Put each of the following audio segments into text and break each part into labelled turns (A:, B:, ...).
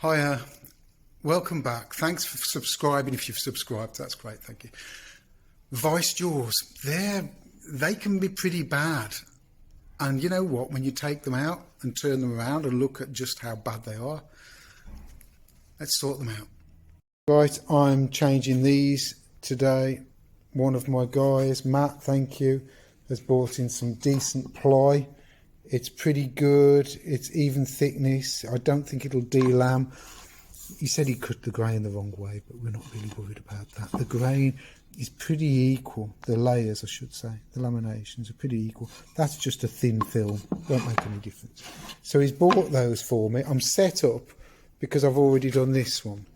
A: Hiya, welcome back. Thanks for subscribing. If you've subscribed, that's great, thank you. Vice jaws, they can be pretty bad. And you know what, when you take them out and turn them around and look at just how bad they are, let's sort them out. Right, I'm changing these today. One of my guys, Matt, thank you, has brought in some decent ply. It's pretty good, it's even thickness. I don't think it'll delam. He said he cut the grain the wrong way, but we're not really worried about that. The grain is pretty equal, the layers I should say, the laminations are pretty equal. That's just a thin film, won't make any difference. So he's bought those for me. I'm set up because I've already done this one.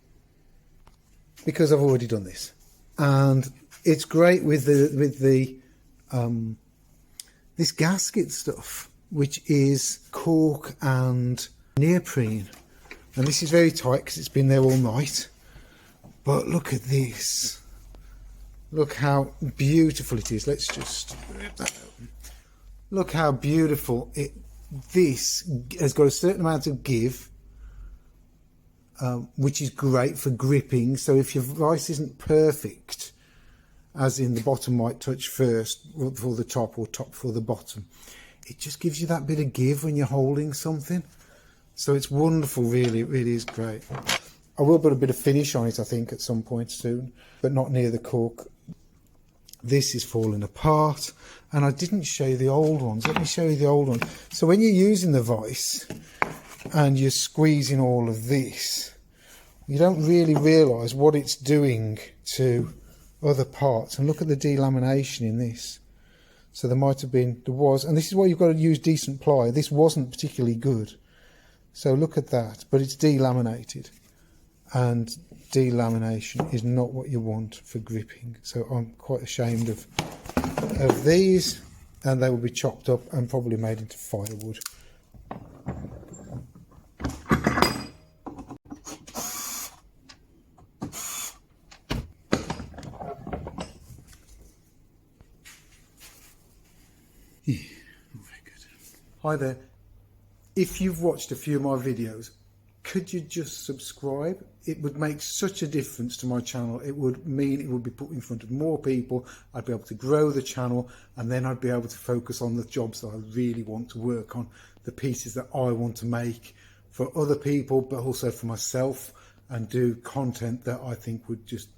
A: And it's great with this gasket stuff, which is cork and neoprene, and this is very tight because it's been there all night. But look at this, look how beautiful it is. Let's just rip that open. Look how beautiful it. This has got a certain amount of give, which is great for gripping. So if your vice isn't perfect, as in the bottom might touch first for the top or top for the bottom, it just gives you that bit of give when you're holding something. So it's wonderful, really, it really is great. I will put a bit of finish on it, I think, at some point soon, but not near the cork. This is falling apart, and I didn't show you the old ones. Let me show you the old one. So when you're using the vice and you're squeezing all of this, you don't really realise what it's doing to other parts. And look at the delamination in this. So there was, and this is why you've got to use decent ply. This wasn't particularly good. So look at that, but it's delaminated. And delamination is not what you want for gripping. So I'm quite ashamed of these, and they will be chopped up and probably made into firewood. Yeah, very good. Hi there. If you've watched a few of my videos, could you just subscribe? It would make such a difference to my channel. It would mean it would be put in front of more people. I'd be able to grow the channel, and then I'd be able to focus on the jobs that I really want to work on, the pieces that I want to make for other people, but also for myself, and do content that I think would just,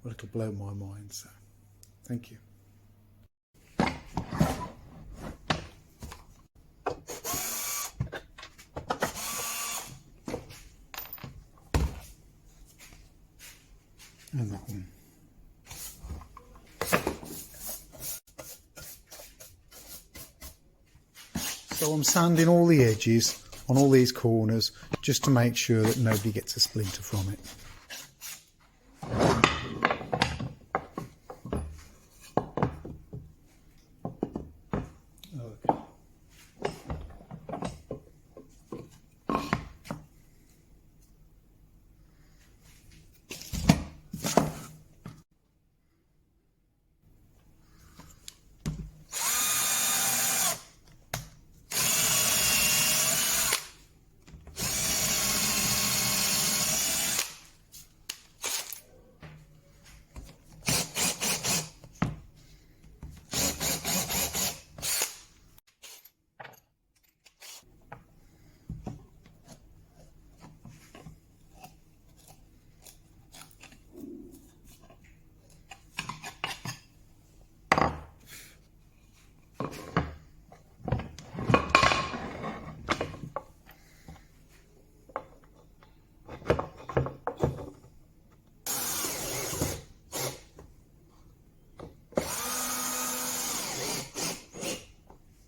A: well, it'll blow my mind. So thank you. And that one. So I'm sanding all the edges on all these corners just to make sure that nobody gets a splinter from it.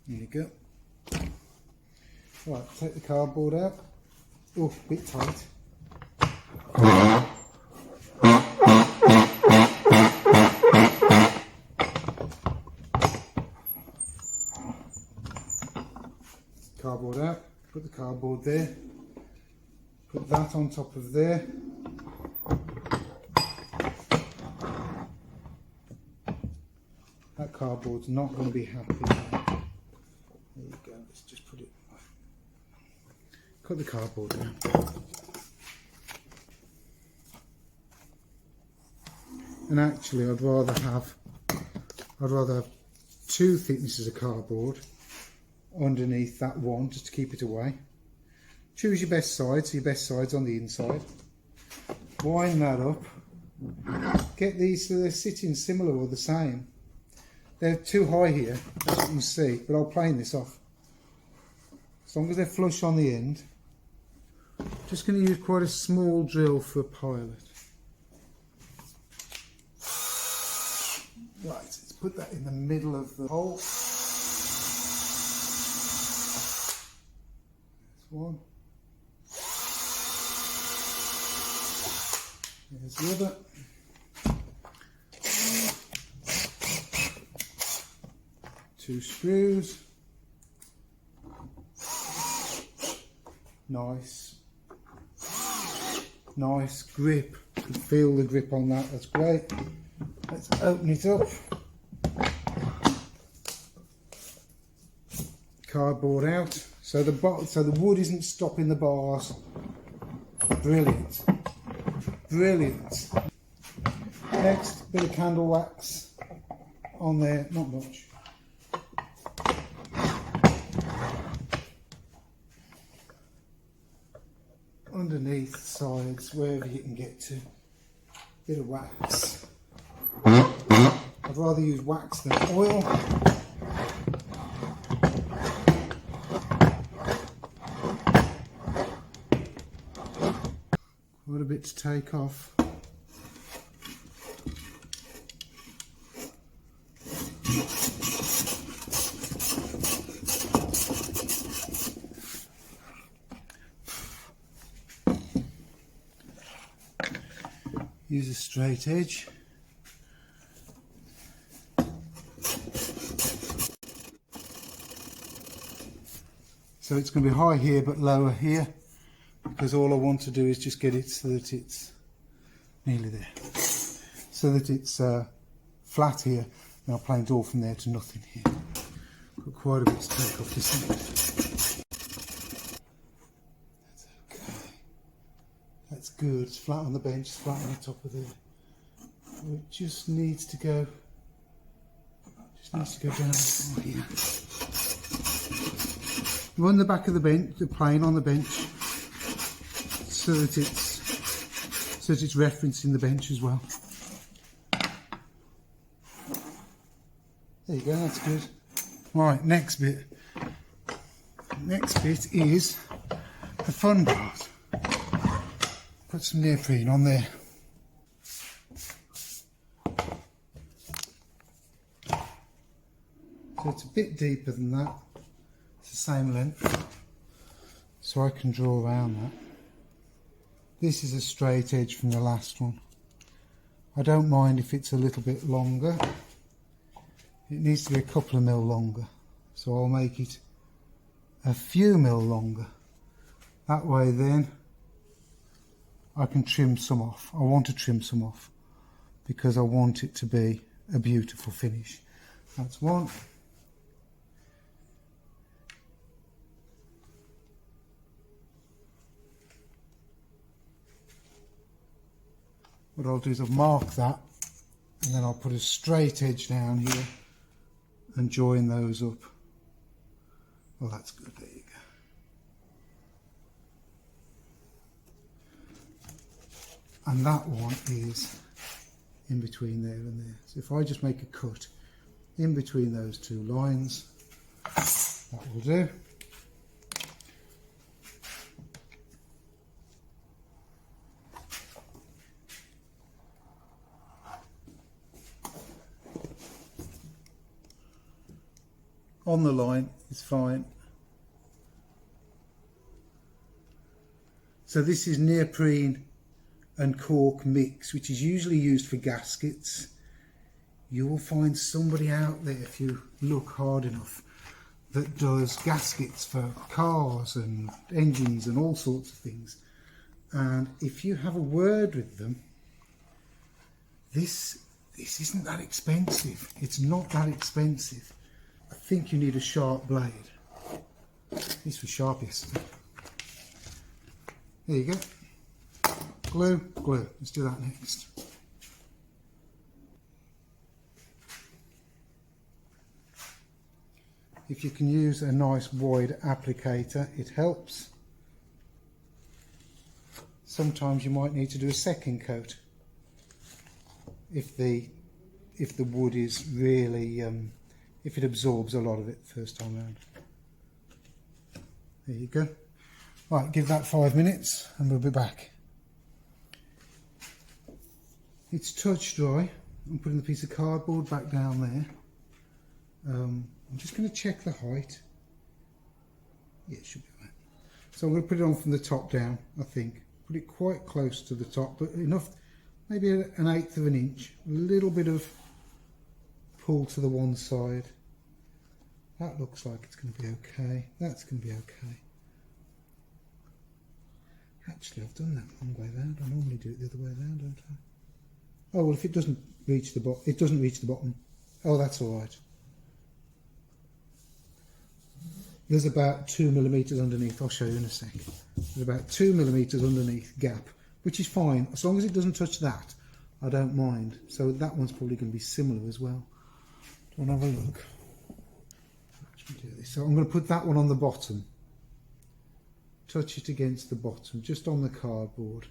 A: There you go. Right, take the cardboard out. Oh, a bit tight. Cardboard out, put the cardboard there, put that on top of there. That cardboard's not going to be happy now. There you go, let's just put it, cut the cardboard down. And actually I'd rather have 2 thicknesses of cardboard underneath that one, just to keep it away. Choose your best side, so your best side's on the inside. Wind that up. Get these so they're sitting similar or the same. They're too high here, as you can see, but I'll plane this off. As long as they're flush on the end. Just going to use quite a small drill for a pilot. Right, let's put that in the middle of the hole. There's one. There's the other. Two screws. Nice. Nice grip. You can feel the grip on that, that's great. Let's open it up. Cardboard out. So the wood isn't stopping the bars. Brilliant. Brilliant. Next, bit of candle wax on there, not much. Underneath, sides, wherever you can get to. Bit of wax. I'd rather use wax than oil. Quite a bit to take off. Use a straight edge. So it's going to be high here but lower here, because all I want to do is just get it so that it's nearly there. So that it's flat here, and I'll plane it all from there to nothing here. Got quite a bit to take off this end. That's okay. That's good. It's flat on the bench, it's flat on the top of there. It just needs to go. Down here. Run the back of the bench, the plane on the bench, so that it's referencing the bench as well. There you go. That's good. Right, next bit. Next bit is the fun part. Put some neoprene on there. So it's a bit deeper than that. It's the same length. So I can draw around that. This is a straight edge from the last one. I don't mind if it's a little bit longer. It needs to be a couple of mil longer. So I'll make it a few mil longer. That way then I can trim some off. I want to trim some off because I want it to be a beautiful finish. That's one. What I'll do is I'll mark that, and then I'll put a straight edge down here and join those up. Well, that's good. There you go. And that one is in between there and there. So if I just make a cut in between those two lines, that will do. On the line is fine. So this is neoprene and cork mix, which is usually used for gaskets. You will find somebody out there, if you look hard enough, that does gaskets for cars and engines and all sorts of things. And if you have a word with them, this isn't that expensive. It's not that expensive. I think you need a sharp blade. This was sharp yesterday. There you go. Glue, glue. Let's do that next. if you can use a nice wide applicator, it helps. Sometimes you might need to do a second coat if the wood is really if it absorbs a lot of it first time round. There you go. Right, give that 5 minutes and we'll be back. It's touch dry. I'm putting the piece of cardboard back down there. I'm just going to check the height. Yeah, it should be right. So I'm going to put it on from the top down, I think. Put it quite close to the top, but enough, maybe 1/8 of an inch. A little bit of pull to the one side. That looks like it's going to be okay. That's going to be okay. Actually, I've done that wrong way round. I normally do it the other way round, don't I? Oh well, if it doesn't reach the bottom, it doesn't reach the bottom. Oh, that's all right. There's about 2 millimeters underneath. I'll show you in a sec. There's about 2 millimeters underneath gap, which is fine as long as it doesn't touch that. I don't mind. So that one's probably going to be similar as well. Do you want to have a look? Do this. So I'm going to put that one on the bottom. Touch it against the bottom, just on the cardboard.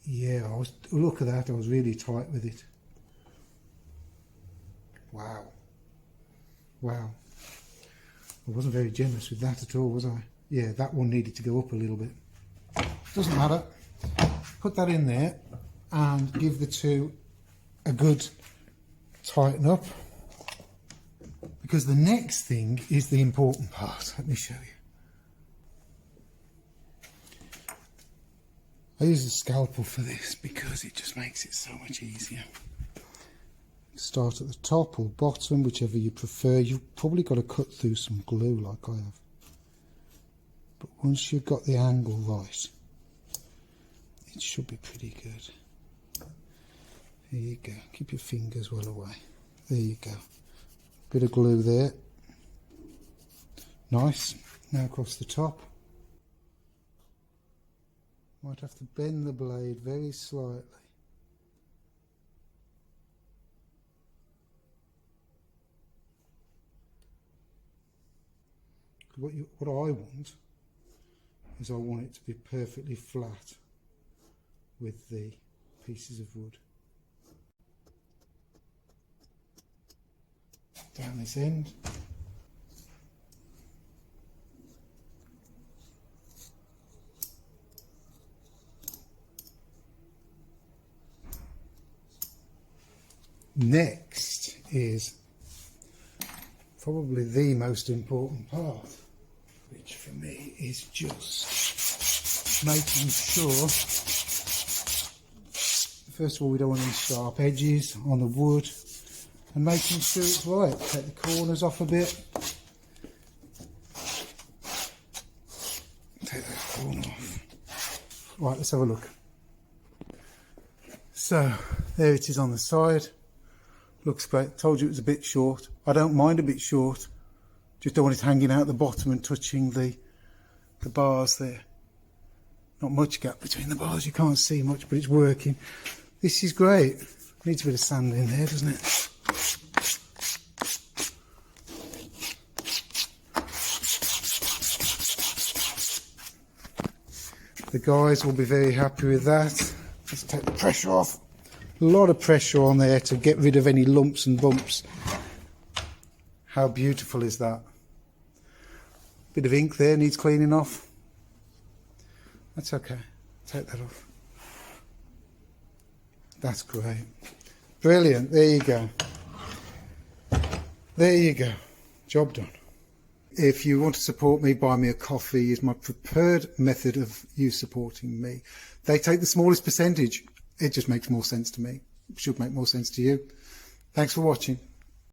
A: Yeah, look at that. I was really tight with it. Wow. Wow. I wasn't very generous with that at all, was I? Yeah, that one needed to go up a little bit. Doesn't matter. Put that in there and give the two a good tighten up. Because the next thing is the important part. Let me show you. I use a scalpel for this because it just makes it so much easier. Start at the top or bottom, whichever you prefer. You've probably got to cut through some glue like I have. But once you've got the angle right, it should be pretty good. There you go. Keep your fingers well away. There you go. Bit of glue there. Nice. Now across the top. Might have to bend the blade very slightly. What I want is I want it to be perfectly flat with the pieces of wood. Down this end. Next is probably the most important part, which for me is just making sure, first of all, we don't want any sharp edges on the wood, and making sure it's right. Take the corners off a bit. Take that corner off. Right, let's have a look. So, there it is on the side. Looks great. Told you it was a bit short. I don't mind a bit short. Just don't want it hanging out the bottom and touching the bars there. Not much gap between the bars. You can't see much, but it's working. This is great. Needs a bit of sand in there, doesn't it? The guys will be very happy with that. Let's take the pressure off. A lot of pressure on there to get rid of any lumps and bumps. How beautiful is that? Bit of ink there, needs cleaning off. That's okay. Take that off. That's great. Brilliant. There you go. There you go. Job done. If you want to support me, buy me a coffee is my preferred method of you supporting me. They take the smallest percentage. It just makes more sense to me. It should make more sense to you. Thanks for watching.